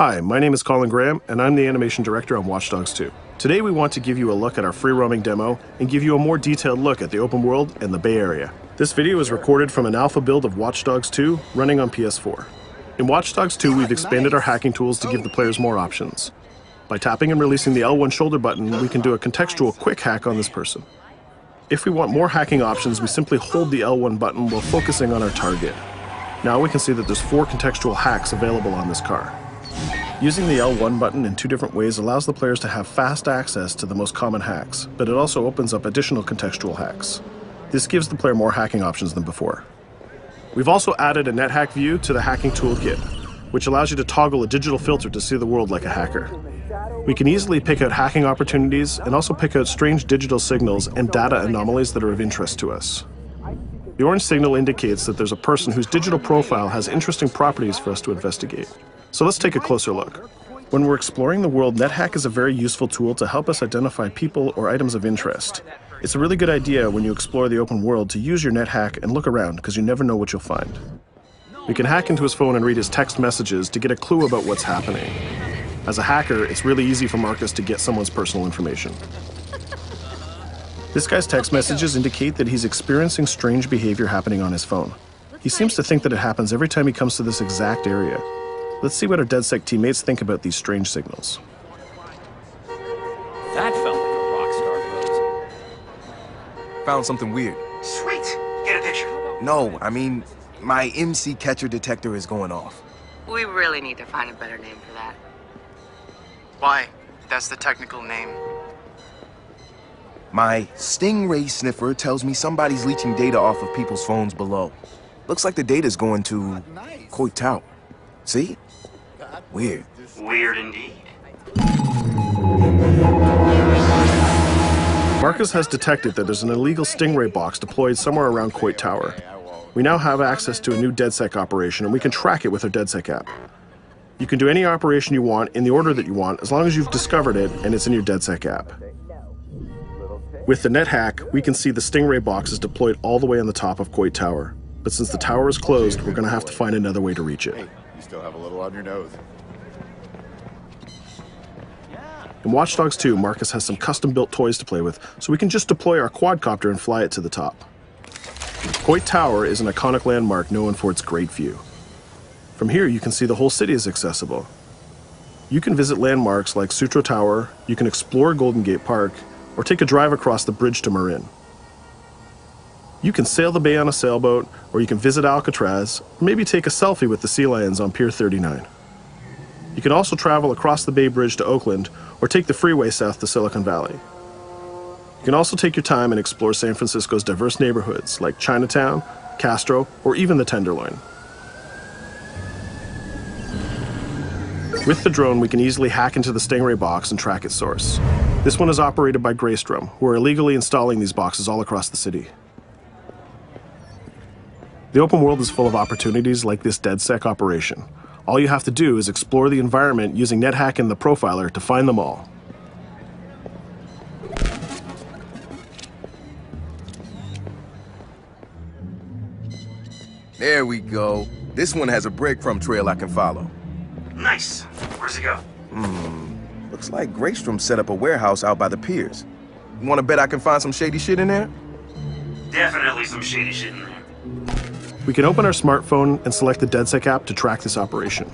Hi, my name is Colin Graham, and I'm the animation director on Watch Dogs 2. Today we want to give you a look at our free-roaming demo and give you a more detailed look at the open world and the Bay Area. This video is recorded from an alpha build of Watch Dogs 2 running on PS4. In Watch Dogs 2, we've expanded our hacking tools to give the players more options. By tapping and releasing the L1 shoulder button, we can do a contextual quick hack on this person. If we want more hacking options, we simply hold the L1 button while focusing on our target. Now we can see that there's 4 contextual hacks available on this car. Using the L1 button in 2 different ways allows the players to have fast access to the most common hacks, but it also opens up additional contextual hacks. This gives the player more hacking options than before. We've also added a NetHack view to the hacking toolkit, which allows you to toggle a digital filter to see the world like a hacker. We can easily pick out hacking opportunities and also pick out strange digital signals and data anomalies that are of interest to us. The orange signal indicates that there's a person whose digital profile has interesting properties for us to investigate. So let's take a closer look. When we're exploring the world, NetHack is a very useful tool to help us identify people or items of interest. It's a really good idea when you explore the open world to use your NetHack and look around, because you never know what you'll find. We can hack into his phone and read his text messages to get a clue about what's happening. As a hacker, it's really easy for Marcus to get someone's personal information. This guy's text messages indicate that he's experiencing strange behavior happening on his phone. He seems to think that it happens every time he comes to this exact area. Let's see what our DedSec teammates think about these strange signals. That felt like a rock star pose. Found something weird. Sweet! Get a picture. No, I mean, my MC catcher detector is going off. We really need to find a better name for that. Why? That's the technical name. My Stingray sniffer tells me somebody's leeching data off of people's phones below. Looks like the data's going to Coit Tower. See? Weird. Weird indeed. Marcus has detected that there's an illegal Stingray box deployed somewhere around Coit Tower. We now have access to a new DedSec operation, and we can track it with our DedSec app. You can do any operation you want in the order that you want, as long as you've discovered it and it's in your DedSec app. With the NetHack, we can see the Stingray box is deployed all the way on the top of Coit Tower. But since the tower is closed, we're going to have to find another way to reach it. Hey, you still have a little on your nose. In Watch Dogs 2, Marcus has some custom-built toys to play with, so we can just deploy our quadcopter and fly it to the top. Coit Tower is an iconic landmark known for its great view. From here, you can see the whole city is accessible. You can visit landmarks like Sutro Tower, you can explore Golden Gate Park, or take a drive across the bridge to Marin. You can sail the bay on a sailboat, or you can visit Alcatraz, or maybe take a selfie with the sea lions on Pier 39. You can also travel across the Bay Bridge to Oakland, or take the freeway south to Silicon Valley. You can also take your time and explore San Francisco's diverse neighborhoods like Chinatown, Castro, or even the Tenderloin. With the drone, we can easily hack into the Stingray box and track its source. This one is operated by Greystrom, who are illegally installing these boxes all across the city. The open world is full of opportunities like this DedSec operation. All you have to do is explore the environment using NetHack and the Profiler to find them all. There we go. This one has a breadcrumb trail I can follow. Nice. Where's it go? Looks like Greystrom set up a warehouse out by the piers. You want to bet I can find some shady shit in there? Definitely some shady shit in there. We can open our smartphone and select the DedSec app to track this operation.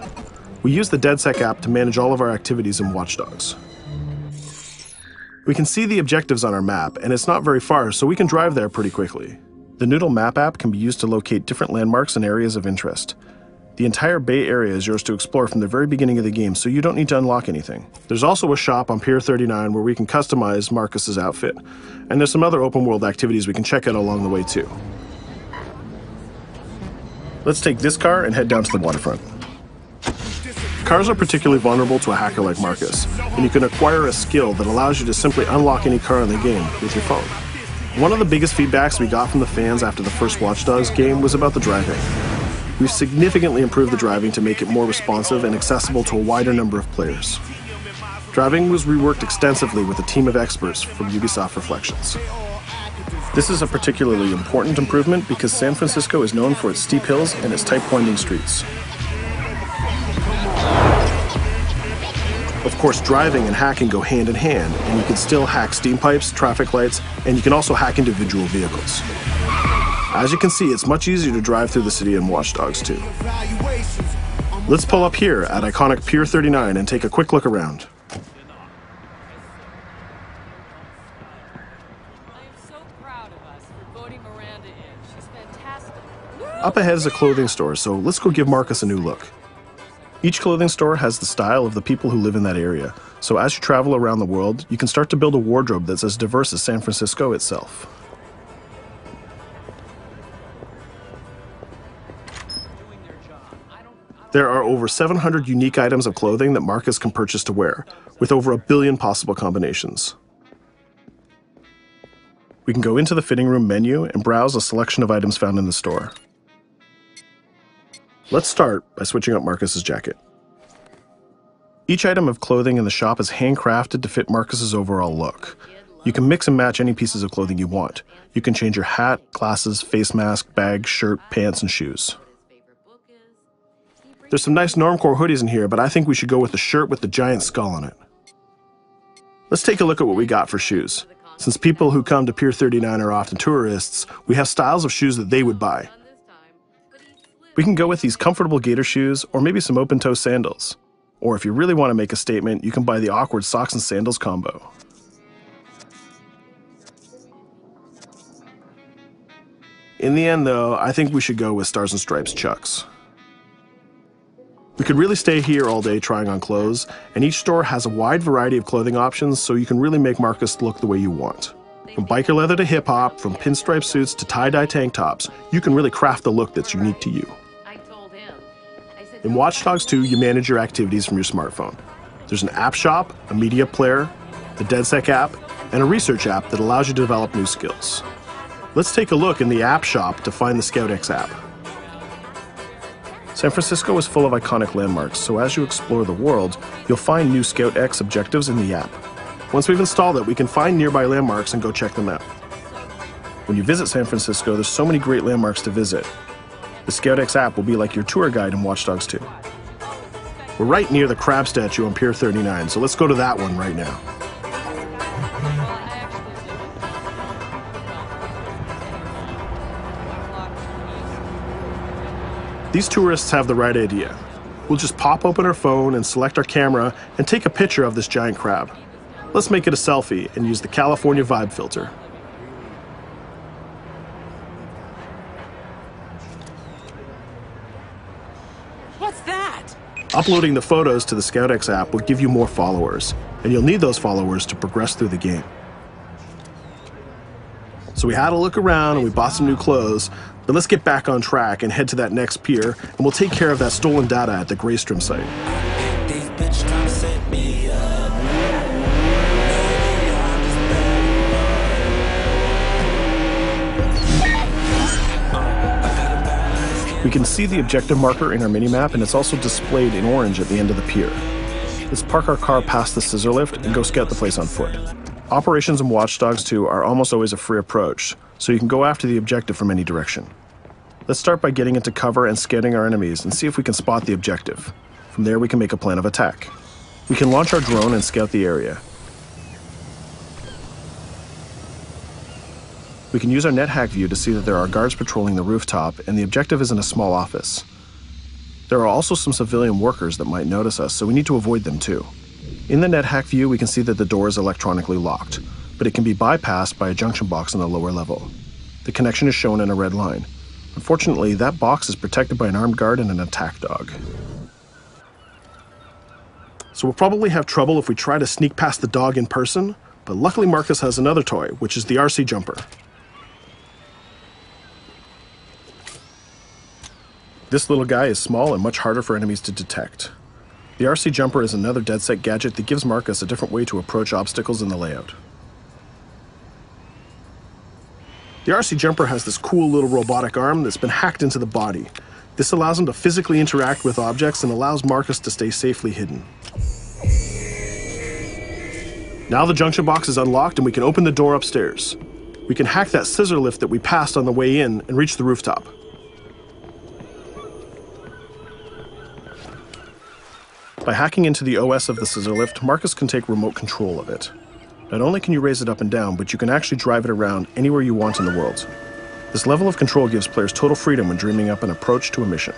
We use the DedSec app to manage all of our activities in Watch Dogs. We can see the objectives on our map, and it's not very far, so we can drive there pretty quickly. The Noodle Map app can be used to locate different landmarks and areas of interest. The entire Bay Area is yours to explore from the very beginning of the game, so you don't need to unlock anything. There's also a shop on Pier 39 where we can customize Marcus's outfit, and there's some other open world activities we can check out along the way too. Let's take this car and head down to the waterfront. Cars are particularly vulnerable to a hacker like Marcus, and you can acquire a skill that allows you to simply unlock any car in the game with your phone. One of the biggest feedbacks we got from the fans after the first Watch Dogs game was about the driving. We've significantly improved the driving to make it more responsive and accessible to a wider number of players. Driving was reworked extensively with a team of experts from Ubisoft Reflections. This is a particularly important improvement because San Francisco is known for its steep hills and its tight winding streets. Of course, driving and hacking go hand in hand, and you can still hack steam pipes, traffic lights, and you can also hack individual vehicles. As you can see, it's much easier to drive through the city in Watch Dogs 2. Let's pull up here at iconic Pier 39 and take a quick look around. Up ahead is a clothing store, so let's go give Marcus a new look. Each clothing store has the style of the people who live in that area, so as you travel around the world, you can start to build a wardrobe that's as diverse as San Francisco itself. There are over 700 unique items of clothing that Marcus can purchase to wear, with over 1 billion possible combinations. We can go into the fitting room menu and browse a selection of items found in the store. Let's start by switching up Marcus's jacket. Each item of clothing in the shop is handcrafted to fit Marcus's overall look. You can mix and match any pieces of clothing you want. You can change your hat, glasses, face mask, bag, shirt, pants, and shoes. There's some nice normcore hoodies in here, but I think we should go with the shirt with the giant skull on it. Let's take a look at what we got for shoes. Since people who come to Pier 39 are often tourists, we have styles of shoes that they would buy. We can go with these comfortable gator shoes or maybe some open-toe sandals. Or if you really want to make a statement, you can buy the awkward socks and sandals combo. In the end, though, I think we should go with Stars and Stripes Chucks. We could really stay here all day trying on clothes, and each store has a wide variety of clothing options, so you can really make Marcus look the way you want. From biker leather to hip-hop, from pinstripe suits to tie-dye tank tops, you can really craft the look that's unique to you. In Watch Dogs 2, you manage your activities from your smartphone. There's an app shop, a media player, the DedSec app, and a research app that allows you to develop new skills. Let's take a look in the app shop to find the ScoutX app. San Francisco is full of iconic landmarks, so as you explore the world, you'll find new ScoutX objectives in the app. Once we've installed it, we can find nearby landmarks and go check them out. When you visit San Francisco, there's so many great landmarks to visit. The ScoutX app will be like your tour guide in Watch Dogs 2. We're right near the crab statue on Pier 39, so let's go to that one right now. These tourists have the right idea. We'll just pop open our phone and select our camera and take a picture of this giant crab. Let's make it a selfie and use the California Vibe filter. What's that? Uploading the photos to the ScoutX app will give you more followers, and you'll need those followers to progress through the game. So we had a look around and we bought some new clothes, but let's get back on track and head to that next pier, and we'll take care of that stolen data at the Greystrom site. We can see the objective marker in our minimap, and it's also displayed in orange at the end of the pier. Let's park our car past the scissor lift and go scout the place on foot. Operations in Watch Dogs 2 are almost always a free approach, so you can go after the objective from any direction. Let's start by getting into cover and scouting our enemies and see if we can spot the objective. From there, we can make a plan of attack. We can launch our drone and scout the area. We can use our NetHack view to see that there are guards patrolling the rooftop, and the objective is in a small office. There are also some civilian workers that might notice us, so we need to avoid them too. In the NetHack view, we can see that the door is electronically locked, but it can be bypassed by a junction box on the lower level. The connection is shown in a red line. Unfortunately, that box is protected by an armed guard and an attack dog. So we'll probably have trouble if we try to sneak past the dog in person, but luckily Marcus has another toy, which is the RC jumper. This little guy is small and much harder for enemies to detect. The RC jumper is another DedSec gadget that gives Marcus a different way to approach obstacles in the layout. The RC jumper has this cool little robotic arm that's been hacked into the body. This allows him to physically interact with objects and allows Marcus to stay safely hidden. Now the junction box is unlocked and we can open the door upstairs. We can hack that scissor lift that we passed on the way in and reach the rooftop. By hacking into the OS of the scissor lift, Marcus can take remote control of it. Not only can you raise it up and down, but you can actually drive it around anywhere you want in the world. This level of control gives players total freedom when dreaming up an approach to a mission.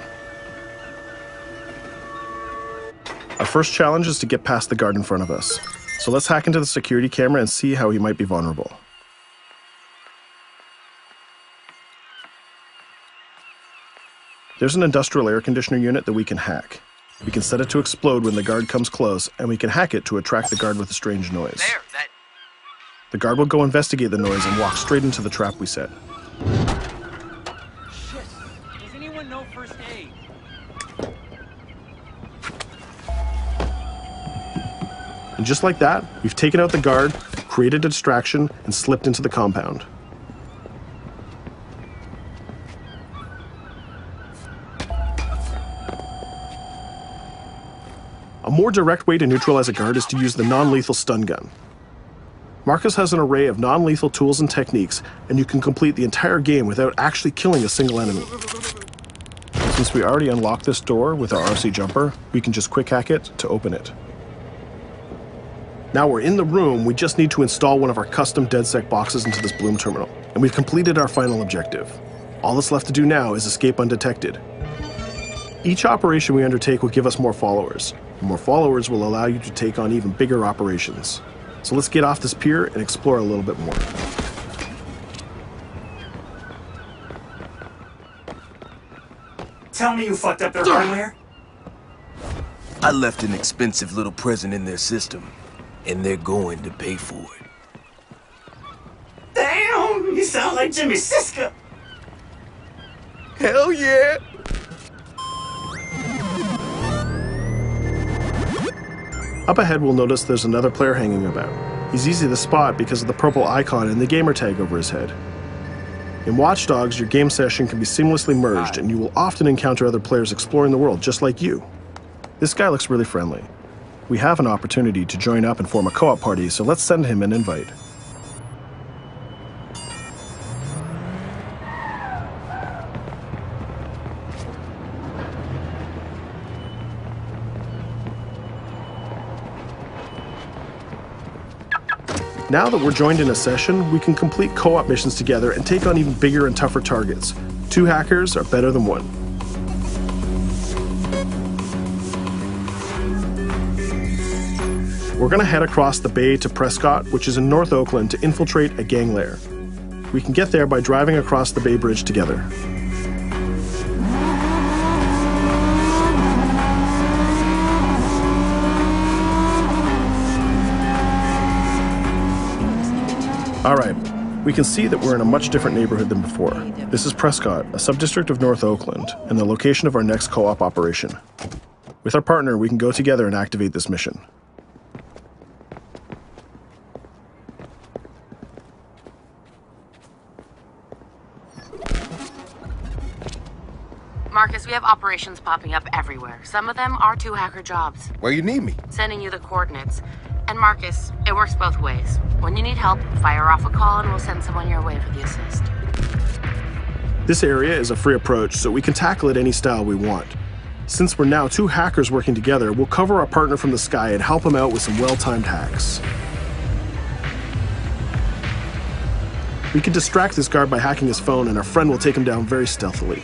Our first challenge is to get past the guard in front of us. So let's hack into the security camera and see how he might be vulnerable. There's an industrial air conditioner unit that we can hack. We can set it to explode when the guard comes close, and we can hack it to attract the guard with a strange noise. The guard will go investigate the noise and walk straight into the trap we set. Shit. Does anyone know first aid? And just like that, we've taken out the guard, created a distraction, and slipped into the compound. A more direct way to neutralize a guard is to use the non-lethal stun gun. Marcus has an array of non-lethal tools and techniques, and you can complete the entire game without actually killing a single enemy. Since we already unlocked this door with our RC jumper, we can just quick hack it to open it. Now we're in the room, we just need to install one of our custom DedSec boxes into this Bloom terminal, and we've completed our final objective. All that's left to do now is escape undetected. Each operation we undertake will give us more followers. More followers will allow you to take on even bigger operations. So let's get off this pier and explore a little bit more. Tell me you fucked up their hardware? I left an expensive little present in their system, and they're going to pay for it. Damn, you sound like Jimmy Siska. Hell yeah! Up ahead, we'll notice there's another player hanging about. He's easy to spot because of the purple icon and the gamer tag over his head. In Watch Dogs, your game session can be seamlessly merged, and you will often encounter other players exploring the world just like you. This guy looks really friendly. We have an opportunity to join up and form a co-op party, so let's send him an invite. Now that we're joined in a session, we can complete co-op missions together and take on even bigger and tougher targets. 2 hackers are better than 1. We're going to head across the bay to Prescott, which is in North Oakland, to infiltrate a gang lair. We can get there by driving across the Bay Bridge together. Alright, we can see that we're in a much different neighborhood than before. This is Prescott, a subdistrict of North Oakland, and the location of our next co-op operation. With our partner, we can go together and activate this mission. Marcus, we have operations popping up everywhere. Some of them are 2 hacker jobs. Where you need me? Sending you the coordinates. And Marcus, it works both ways. When you need help, fire off a call and we'll send someone your way for the assist. This area is a free approach, so we can tackle it any style we want. Since we're now 2 hackers working together, we'll cover our partner from the sky and help him out with some well-timed hacks. We can distract this guard by hacking his phone, and our friend will take him down very stealthily.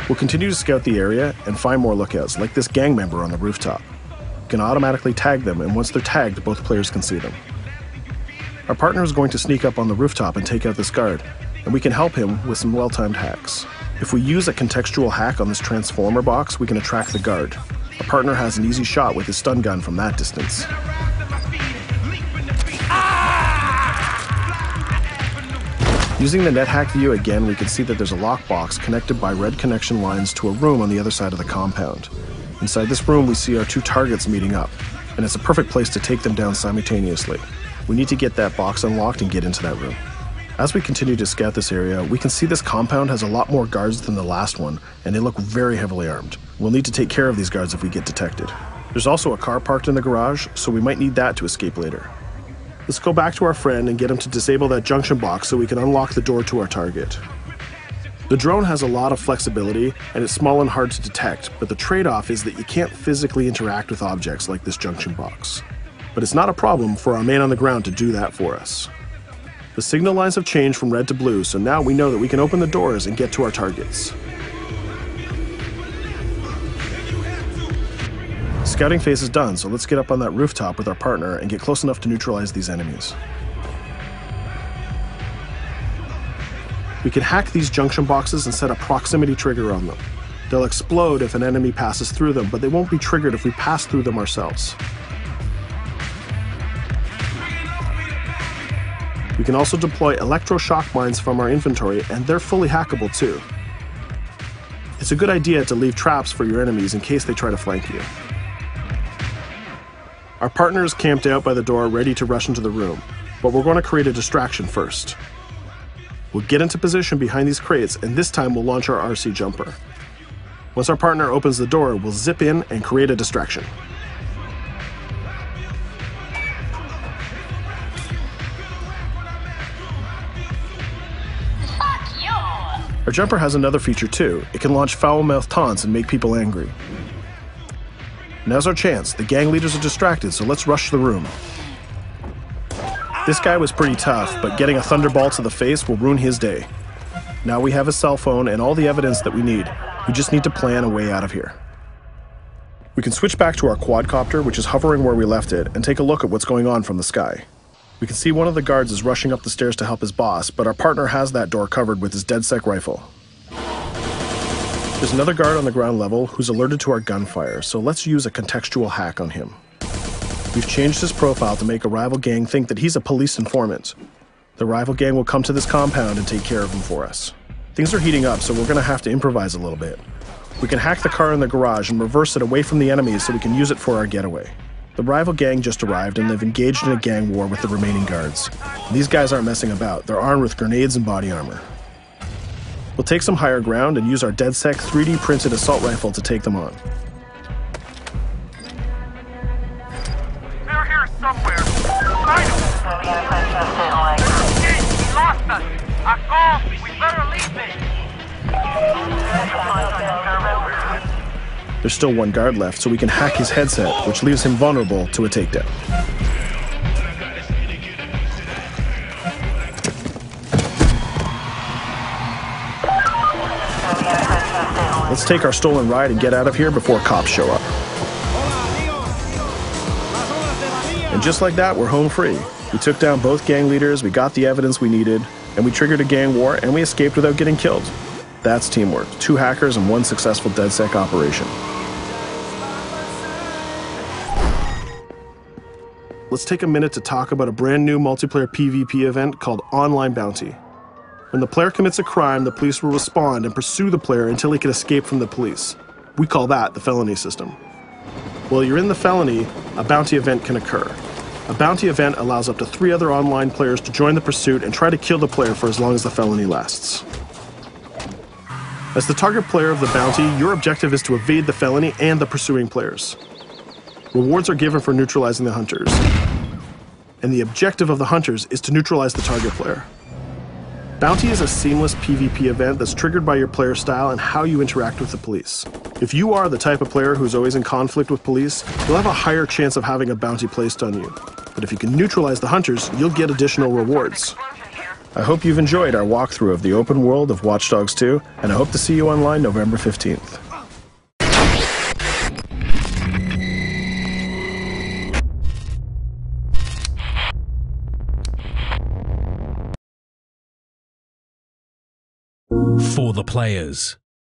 We'll continue to scout the area and find more lookouts, like this gang member on the rooftop. You can automatically tag them, and once they're tagged, both players can see them. Our partner is going to sneak up on the rooftop and take out this guard, and we can help him with some well-timed hacks. If we use a contextual hack on this transformer box, we can attract the guard. Our partner has an easy shot with his stun gun from that distance. Using the NetHack view again, we can see that there's a lockbox connected by red connection lines to a room on the other side of the compound. Inside this room, we see our 2 targets meeting up, and it's a perfect place to take them down simultaneously. We need to get that box unlocked and get into that room. As we continue to scout this area, we can see this compound has a lot more guards than the last one, and they look very heavily armed. We'll need to take care of these guards if we get detected. There's also a car parked in the garage, so we might need that to escape later. Let's go back to our friend and get him to disable that junction box so we can unlock the door to our target. The drone has a lot of flexibility, and it's small and hard to detect, but the trade-off is that you can't physically interact with objects like this junction box. But it's not a problem for our man on the ground to do that for us. The signal lines have changed from red to blue, so now we know that we can open the doors and get to our targets. Scouting phase is done, so let's get up on that rooftop with our partner and get close enough to neutralize these enemies. We can hack these junction boxes and set a proximity trigger on them. They'll explode if an enemy passes through them, but they won't be triggered if we pass through them ourselves. We can also deploy electroshock mines from our inventory, and they're fully hackable too. It's a good idea to leave traps for your enemies in case they try to flank you. Our partner is camped out by the door ready to rush into the room, but we're going to create a distraction first. We'll get into position behind these crates, and this time we'll launch our RC jumper. Once our partner opens the door, we'll zip in and create a distraction. Our jumper has another feature too. It can launch foul-mouthed taunts and make people angry. Now's our chance. The gang leaders are distracted, so let's rush the room. This guy was pretty tough, but getting a thunderball to the face will ruin his day. Now we have his cell phone and all the evidence that we need. We just need to plan a way out of here. We can switch back to our quadcopter, which is hovering where we left it, and take a look at what's going on from the sky. We can see one of the guards is rushing up the stairs to help his boss, but our partner has that door covered with his DedSec rifle. There's another guard on the ground level who's alerted to our gunfire, so let's use a contextual hack on him. We've changed his profile to make a rival gang think that he's a police informant. The rival gang will come to this compound and take care of him for us. Things are heating up, so we're going to have to improvise a little bit. We can hack the car in the garage and reverse it away from the enemies so we can use it for our getaway. The rival gang just arrived and they've engaged in a gang war with the remaining guards. These guys aren't messing about. They're armed with grenades and body armor. We'll take some higher ground and use our DedSec 3D printed assault rifle to take them on. They're here somewhere. Find them. He lost us. Akko, we better leave it. There's still one guard left, so we can hack his headset, which leaves him vulnerable to a takedown. Let's take our stolen ride and get out of here before cops show up. And just like that, we're home free. We took down both gang leaders, we got the evidence we needed, and we triggered a gang war, and we escaped without getting killed. That's teamwork. 2 hackers and 1 successful DedSec operation. Let's take a minute to talk about a brand new multiplayer PvP event called Online Bounty. When the player commits a crime, the police will respond and pursue the player until he can escape from the police. We call that the felony system. While you're in the felony, a bounty event can occur. A bounty event allows up to 3 other online players to join the pursuit and try to kill the player for as long as the felony lasts. As the target player of the bounty, your objective is to evade the felony and the pursuing players. Rewards are given for neutralizing the hunters. And the objective of the hunters is to neutralize the target player. Bounty is a seamless PvP event that's triggered by your player style and how you interact with the police. If you are the type of player who's always in conflict with police, you'll have a higher chance of having a bounty placed on you. But if you can neutralize the hunters, you'll get additional rewards. I hope you've enjoyed our walkthrough of the open world of Watch Dogs 2, and I hope to see you online November 15th. For the players.